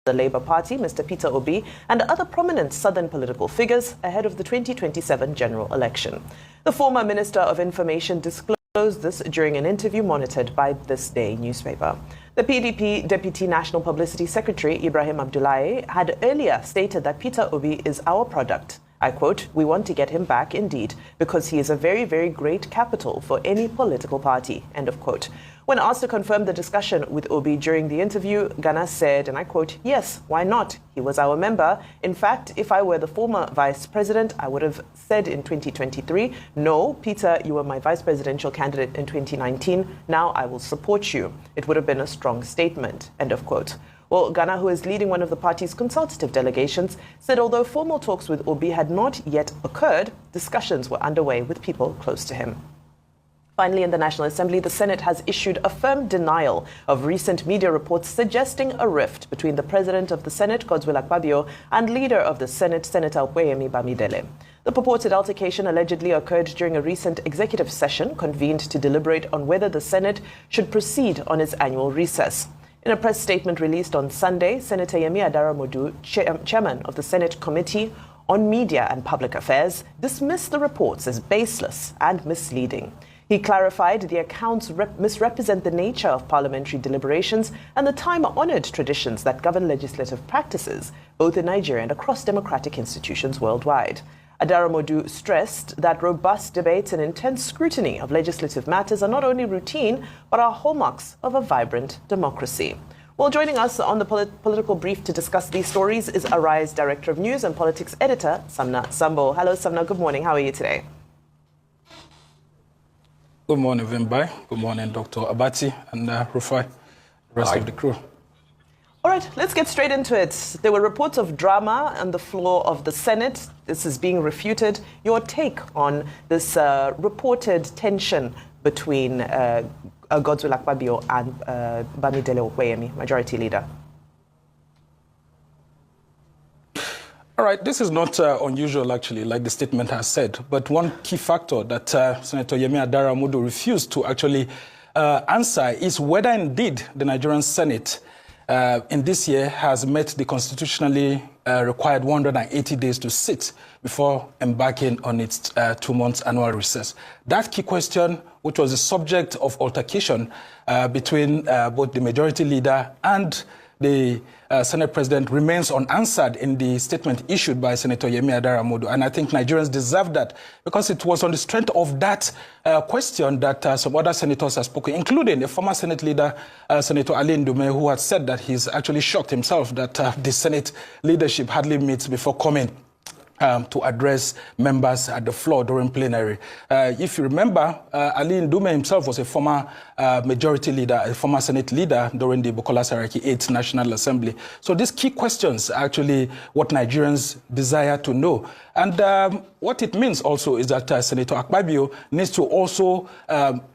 the Labour Party, Mr. Peter Obi, and other prominent southern political figures ahead of the 2027 general election. The former Minister of Information disclosed this during an interview monitored by This Day newspaper. The PDP Deputy National Publicity Secretary, Ibrahim Abdullahi, had earlier stated that Peter Obi is our product. I quote, "We want to get him back indeed, because he is a very, very great capital for any political party," end of quote. When asked to confirm the discussion with Obi during the interview, Ghana said, and I quote, "Yes, why not? He was our member. In fact, if I were the former vice president, I would have said in 2023, no, Peter, you were my vice presidential candidate in 2019. Now I will support you. It would have been a strong statement," end of quote. Well, Ghana, who is leading one of the party's consultative delegations, said although formal talks with Obi had not yet occurred, discussions were underway with people close to him. Finally, in the National Assembly, the Senate has issued a firm denial of recent media reports suggesting a rift between the President of the Senate, Godswill Akpabio, and Leader of the Senate, Senator Opeyemi Bamidele. The purported altercation allegedly occurred during a recent executive session convened to deliberate on whether the Senate should proceed on its annual recess. In a press statement released on Sunday, Senator Yemi Adaramodu, chairman of the Senate Committee on Media and Public Affairs, dismissed the reports as baseless and misleading. He clarified the accounts misrepresent the nature of parliamentary deliberations and the time-honored traditions that govern legislative practices, both in Nigeria and across democratic institutions worldwide. Adaramodu stressed that robust debates and intense scrutiny of legislative matters are not only routine, but are hallmarks of a vibrant democracy. Well, joining us on the political brief to discuss these stories is Arise Director of News and Politics Editor, Samna Sambo. Hello, Samna. Good morning. How are you today? Good morning, Vimbai. Good morning, Dr. Abati and Rufai, the rest of the crew. All right, let's get straight into it. There were reports of drama on the floor of the Senate. This is being refuted. Your take on this reported tension between Godswill Akpabio and Bamidele Opeyemi, Majority Leader? All right, this is not unusual, actually, like the statement has said. But one key factor that Senator Yemi Adaramodu refused to actually answer is whether indeed the Nigerian Senate in this year has met the constitutionally required 180 days to sit before embarking on its 2 months annual recess. That key question, which was the subject of altercation between both the Majority Leader and the Senate President, remains unanswered in the statement issued by Senator Yemi Adaramodu. And I think Nigerians deserve that, because it was on the strength of that question that some other senators have spoken, including a former Senate leader, Senator Ali Ndume, who had said that he's actually shocked himself that the Senate leadership hardly meets before coming to address members at the floor during plenary. If you remember, Ali Ndume himself was a former majority leader, a former Senate leader during the Bukola Saraki 8th National Assembly. So these key questions are actually what Nigerians desire to know. And what it means also is that Senator Akpabio needs to also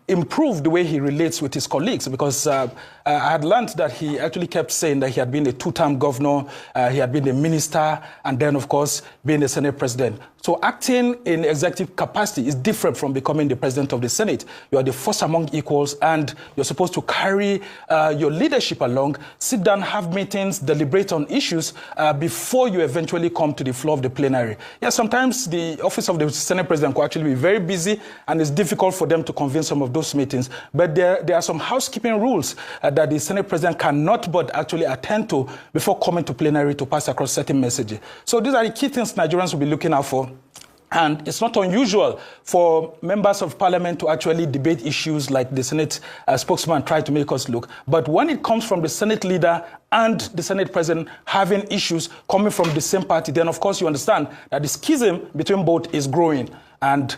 improve the way he relates with his colleagues, because I had learned that he actually kept saying that he had been a 2-term governor, he had been a minister, and then, of course, being the Senate president. So acting in executive capacity is different from becoming the president of the Senate. You are the first among equals, and you're supposed to carry your leadership along, sit down, have meetings, deliberate on issues before you eventually come to the floor of the plenary. Yeah, sometimes the office of the Senate president could actually be very busy, and it's difficult for them to convene some of those meetings. But there are some housekeeping rules that the Senate president cannot but actually attend to before coming to plenary to pass across certain messages. So these are the key things Nigerians will be looking out for. And it's not unusual for members of parliament to actually debate issues like the Senate spokesman tried to make us look. But when it comes from the Senate leader and the Senate president having issues coming from the same party, then of course you understand that the schism between both is growing. And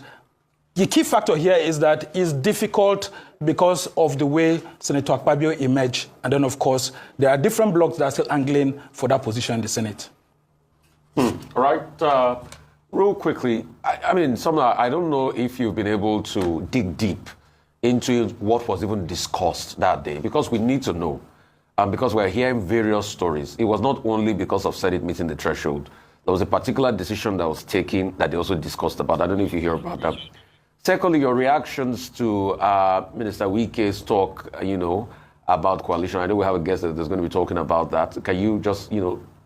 the key factor here is that it's difficult because of the way Senator Akpabio emerged. And then, of course, there are different blocs that are still angling for that position in the Senate. All right. Real quickly, I mean, Samna, I don't know if you've been able to dig deep into what was even discussed that day, because we need to know, because we're hearing various stories. It was not only because of Senate meeting the threshold. There was a particular decision that was taken that they also discussed about. I don't know if you hear about that. Secondly, your reactions to Minister Wike's talk, about coalition. I know we have a guest that's going to be talking about that. Can you just,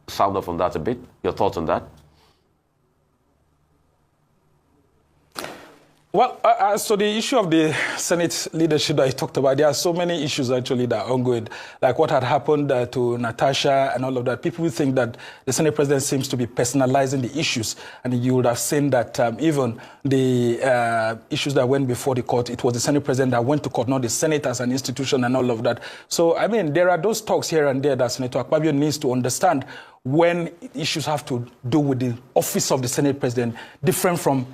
sound off on that a bit? Your thoughts on that? Well, so the issue of the Senate leadership that you talked about, there are so many issues actually that are ongoing, like what had happened to Natasha and all of that. People think that the Senate president seems to be personalizing the issues, and you would have seen that even the issues that went before the court, it was the Senate president that went to court, not the Senate as an institution and all of that. So, I mean, there are those talks here and there that Senator Akpabio needs to understand when issues have to do with the office of the Senate president, different from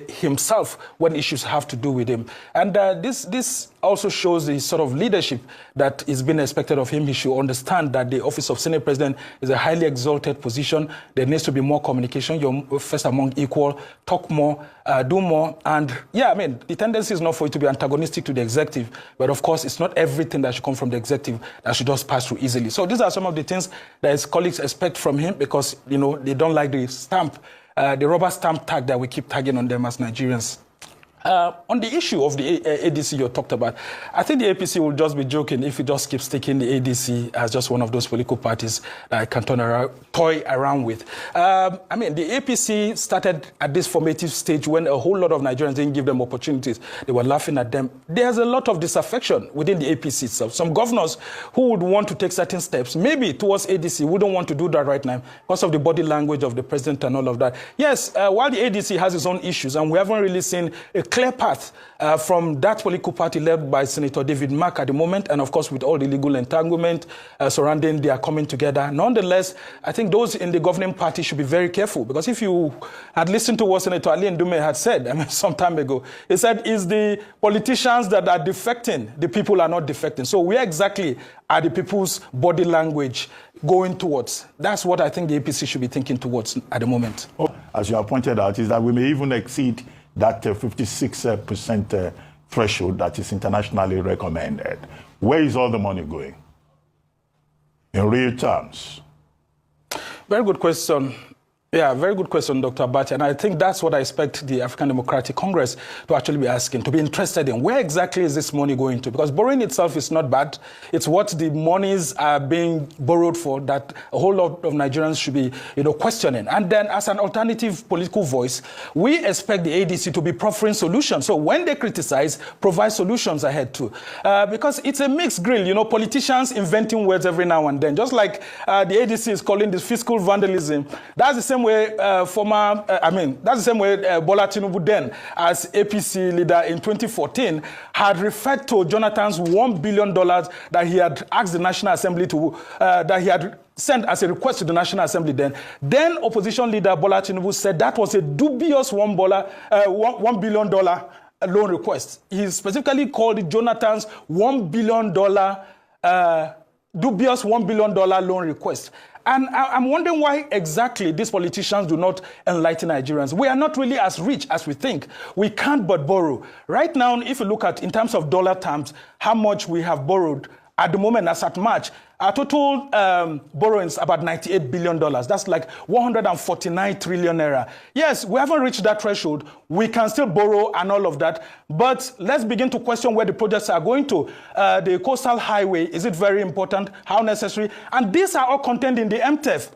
himself when issues have to do with him. And this also shows the sort of leadership that is being expected of him. He should understand that the office of Senate President is a highly exalted position. There needs to be more communication. You're first among equal, talk more, do more. And yeah, I mean, the tendency is not for it to be antagonistic to the executive, but of course, it's not everything that should come from the executive that should just pass through easily. So these are some of the things that his colleagues expect from him because, they don't like the stamp, the rubber stamp tag that we keep tagging on them as Nigerians. On the issue of the ADC you talked about, I think the APC will just be joking if it just keeps taking the ADC as just one of those political parties that can toy around with. I mean, the APC started at this formative stage when a whole lot of Nigerians didn't give them opportunities. They were laughing at them. There's a lot of disaffection within the APC itself. Some governors who would want to take certain steps, maybe towards ADC, wouldn't want to do that right now because of the body language of the president and all of that. Yes, while the ADC has its own issues, and we haven't really seen a clear path from that political party led by Senator David Mark at the moment, and of course with all the legal entanglement surrounding their coming together. Nonetheless, I think those in the governing party should be very careful, because if you had listened to what Senator Ali Ndume had said, some time ago, he said, it's the politicians that are defecting, the people are not defecting. So where exactly are the people's body language going towards? That's what I think the APC should be thinking towards at the moment. As you have pointed out, is that we may even exceed that 56% threshold that is internationally recommended. Where is all the money going in real terms? Very good question. Yeah, very good question, Dr. Abati. And I think that's what I expect the African Democratic Congress to actually be asking, to be interested in. Where exactly is this money going to? Because borrowing itself is not bad. It's what the monies are being borrowed for that a whole lot of Nigerians should be, questioning. And then as an alternative political voice, we expect the ADC to be proffering solutions. So when they criticize, provide solutions ahead too. Because it's a mixed grill, politicians inventing words every now and then. Just like the ADC is calling this fiscal vandalism. That's the same way that's the same way Bola Tinubu then, as APC leader in 2014, had referred to Jonathan's $1 billion that he had asked the National Assembly to, that he had sent as a request to the National Assembly then. Then opposition leader Bola Tinubu said that was a dubious $1 billion loan request. He specifically called Jonathan's $1 billion dubious $1 billion loan request. And I'm wondering why exactly these politicians do not enlighten Nigerians. We are not really as rich as we think. We can't but borrow. Right now, if you look at, in terms of dollar terms, how much we have borrowed at the moment, as at March, our total borrowing is about $98 billion. That's like 149 trillion naira. Yes, we haven't reached that threshold. We can still borrow and all of that. But let's begin to question where the projects are going to. The coastal highway, is it very important? How necessary? And these are all contained in the MTEF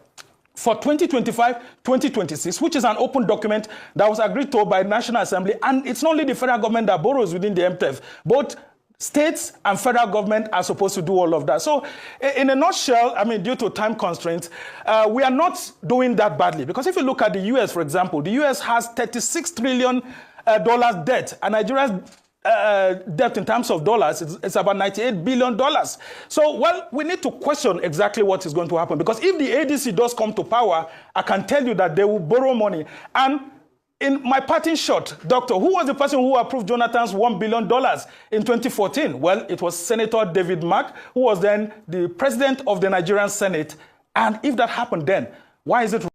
for 2025-2026, which is an open document that was agreed to by the National Assembly. And it's not only the federal government that borrows within the MTEF, but states and federal government are supposed to do all of that. So in a nutshell, due to time constraints, we are not doing that badly. Because if you look at the US, for example, the US has $36 trillion debt, and Nigeria's debt in terms of dollars, it's about $98 billion. So, well, we need to question exactly what is going to happen. Because if the ADC does come to power, I can tell you that they will borrow money. And in my parting shot, Doctor, who was the person who approved Jonathan's $1 billion in 2014? Well, it was Senator David Mark, who was then the president of the Nigerian Senate. And if that happened then, why is it